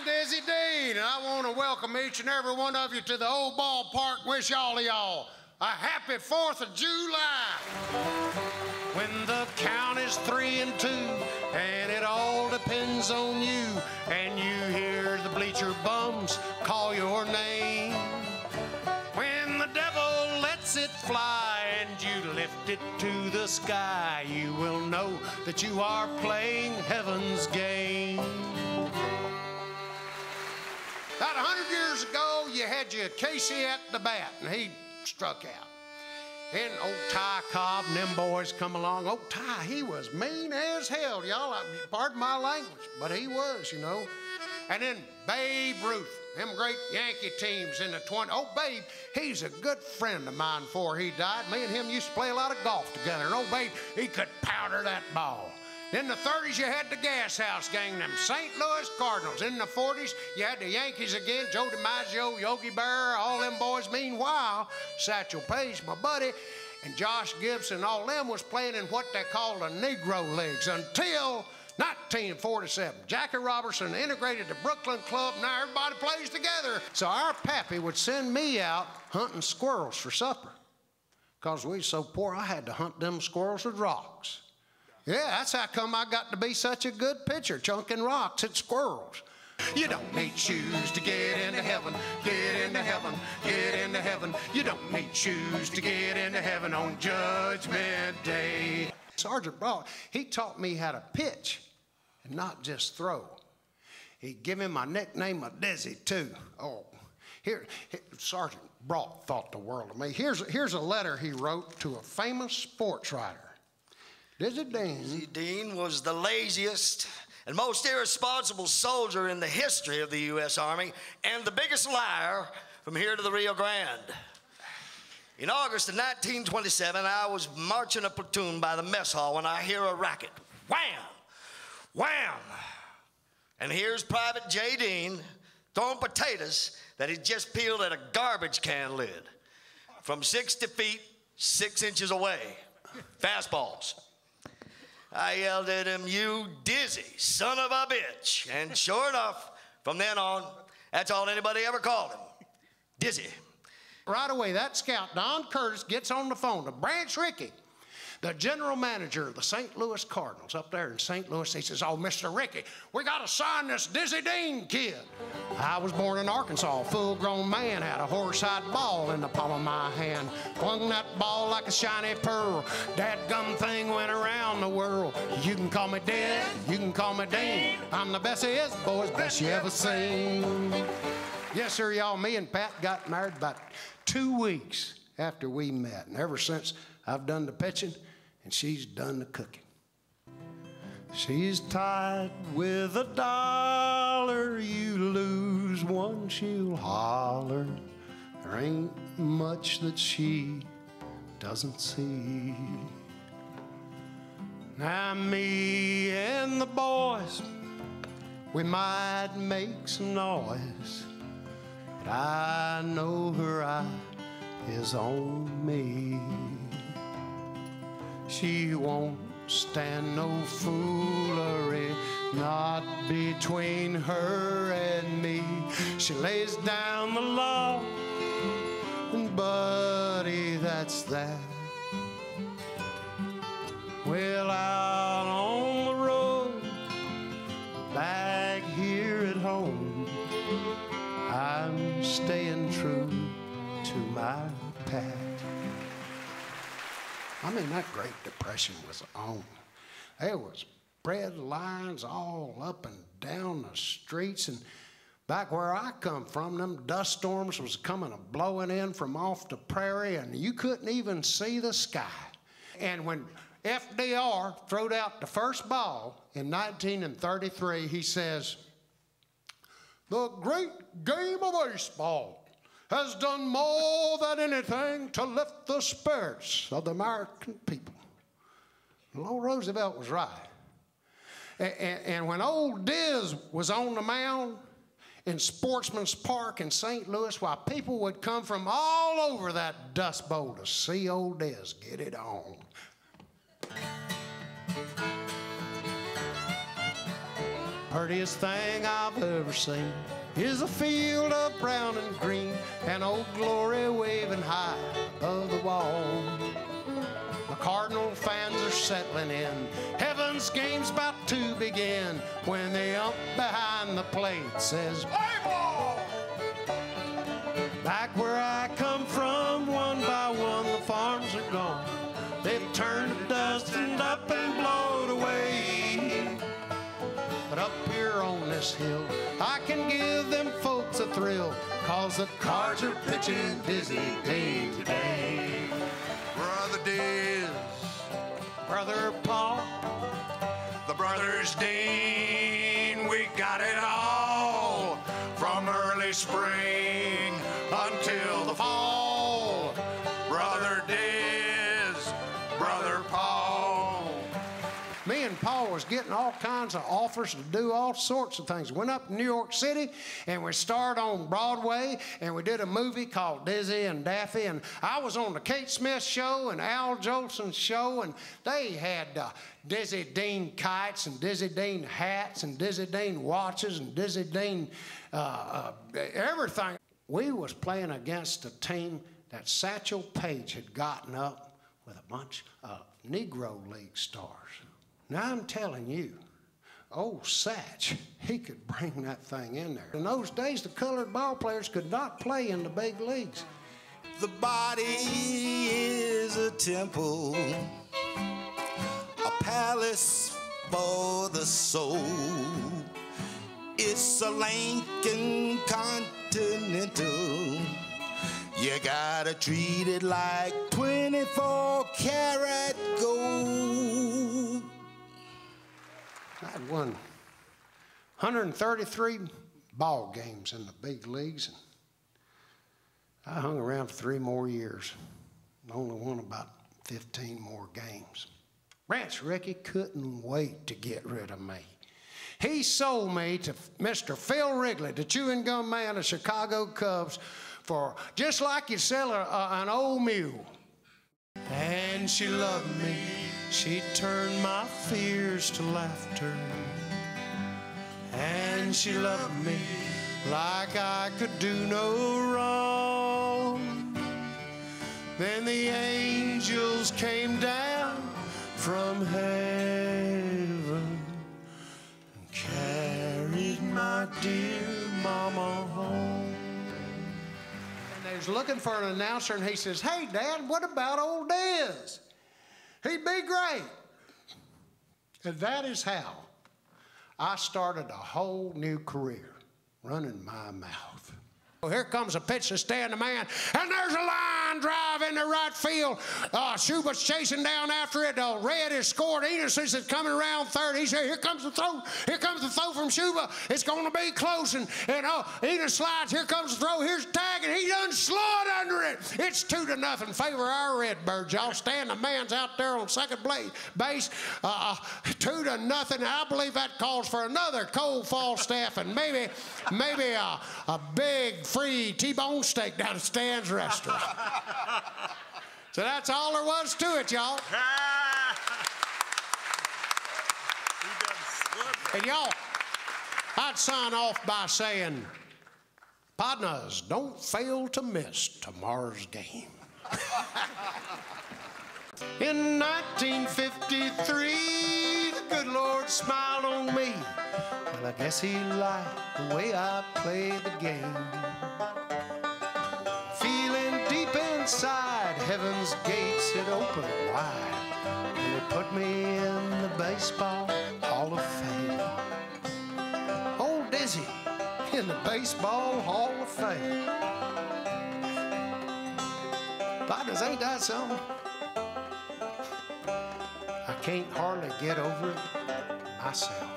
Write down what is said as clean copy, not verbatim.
I'm Dizzy Dean, and I want to welcome each and every one of you to the old ballpark. Wish all of y'all a happy 4th of July. When the count is 3-2, and it all depends on you, and you hear the bleacher bums call your name. When the devil lets it fly and you lift it to the sky, you will know that you are playing heaven's game. About 100 years ago, you had your Casey at the bat, and he struck out. Then old Ty Cobb and them boys come along. Old Ty, he was mean as hell, y'all. Pardon my language, but he was, you know. And then Babe Ruth, them great Yankee teams in the 20s. Oh, Babe, he's a good friend of mine before he died. Me and him used to play a lot of golf together. And old Babe, he could powder that ball. In the 30s, you had the Gas House gang, them St. Louis Cardinals. In the 40s, you had the Yankees again, Joe DiMaggio, Yogi Berra, all them boys. Meanwhile, Satchel Paige, my buddy, and Josh Gibson, all them was playing in what they called the Negro Leagues until 1947. Jackie Robertson integrated the Brooklyn Club. Now everybody plays together. So our pappy would send me out hunting squirrels for supper. Because we was so poor, I had to hunt them squirrels with rocks. Yeah, that's how come I got to be such a good pitcher, chunking rocks at squirrels. You don't need shoes to get into heaven, get into heaven, get into heaven. You don't need shoes to get into heaven on Judgment Day. Sergeant Broad, he taught me how to pitch and not just throw. He gave me my nickname of Dizzy, too. Oh, here Sergeant Broad thought the world of me. Here's a letter he wrote to a famous sports writer. Dizzy Dean. Dizzy Dean was the laziest and most irresponsible soldier in the history of the U.S. Army and the biggest liar from here to the Rio Grande. In August of 1927, I was marching a platoon by the mess hall when I hear a racket. Wham! Wham! And here's Private J. Dean throwing potatoes that he just peeled at a garbage can lid from 60 feet, 6 inches away. Fastballs. I yelled at him, "You dizzy son of a bitch." And sure enough, from then on, that's all anybody ever called him. Dizzy. Right away, that scout, Don Curtis, gets on the phone to Branch Rickey, the general manager of the St. Louis Cardinals up there in St. Louis. He says, "Oh, Mr. Rickey, we got to sign this Dizzy Dean kid." I was born in Arkansas. A full-grown man had a horsehide ball in the palm of my hand. Flung that ball like a shiny pearl. That gum thing went around the world. You can call me Diz, you can call me Dean. I'm the best of his boys, best you ever seen. Yes, sir, y'all. Me and Pat got married about 2 weeks after we met. And ever since, I've done the pitching, and she's done the cooking. She's tied with $1. You lose one, she'll holler. There ain't much that she doesn't see. Now me and the boys, we might make some noise, but I know her eye is on me. She won't stand no foolery, not between her and me. She lays down the law, and buddy, that's that. Well, out on the road, back here at home, I'm staying true to my past. I mean, that Great Depression was on. There was bread lines all up and down the streets. And back where I come from, them dust storms was coming blowing in from off the prairie, and you couldn't even see the sky. And when FDR throwed out the first ball in 1933, he says, "The great game of baseball has done more than anything to lift the spirits of the American people." Lord Roosevelt was right. And when old Diz was on the mound in Sportsman's Park in St. Louis, why people would come from all over that dust bowl to see old Diz get it on. Prettiest thing I've ever seen is a field of brown and green and Old Glory waving high above the wall. The Cardinal fans are settling in. Heaven's game's about to begin when the ump behind the plate says, "Play ball!" Back where I come from, one by one, the farms are gone. They've turned to dust and up and blown away. But up here on this hill, I can give them folks a thrill, 'cause the Cards are pitching Dizzy Dean today. Brother Diz, Brother Paul, the brothers Dean, we got it all from early spring until the fall. Brother Diz, Brother Paul. me and Paul was getting all kinds of offers to do all sorts of things. Went up to New York City, and we starred on Broadway, and we did a movie called Dizzy and Daffy, and I was on the Kate Smith show and Al Jolson's show, and they had Dizzy Dean kites and Dizzy Dean hats and Dizzy Dean watches and Dizzy Dean everything. We was playing against a team that Satchel Paige had gotten up with a bunch of Negro League stars. Now I'm telling you, old Satch, he could bring that thing in there. In those days, the colored ball players could not play in the big leagues. The body is a temple, a palace for the soul. It's a Lincoln Continental. You gotta treat it like 24-karat gold. I'd won 133 ball games in the big leagues, and I hung around for 3 more years. Only won about 15 more games. Ranch Ricky couldn't wait to get rid of me. He sold me to Mr. Phil Wrigley, the chewing gum man of Chicago Cubs, for just like you sell an old mule. And she loved me. She turned my fears to laughter. And she loved me like I could do no wrong. Then the angels came down from heaven and carried my dear mama home. And they was looking for an announcer, and he says, "Hey, Dad, what about old Diz? He'd be great." And that is how I started a whole new career, running my mouth. Well, here comes a pitch to stand the man, and there's a line drive into right field. Schubert's chasing down after it. Red has scored. Enos is coming around third. He said, "Here comes the throw. Here comes the throw from Schubert. It's going to be close." And Enos slides. Here comes the throw. Here's the tag, and he doesn't slide under it. It's 2-0 in favor of our Redbirds. Y'all stand the man's out there on second base. 2-0. I believe that calls for another cold Falstaff and maybe a big free T-bone steak down at Stan's restaurant. So that's all there was to it, y'all. And y'all, I'd sign off by saying, "Partners, don't fail to miss tomorrow's game." In 1953, the good Lord smiled on me. Well, I guess he liked the way I played the game. Feeling deep inside, heaven's gates had opened wide, and they put me in the Baseball Hall of Fame. Old Dizzy in the Baseball Hall of Fame. Partners, ain't that something? I can't hardly get over it myself.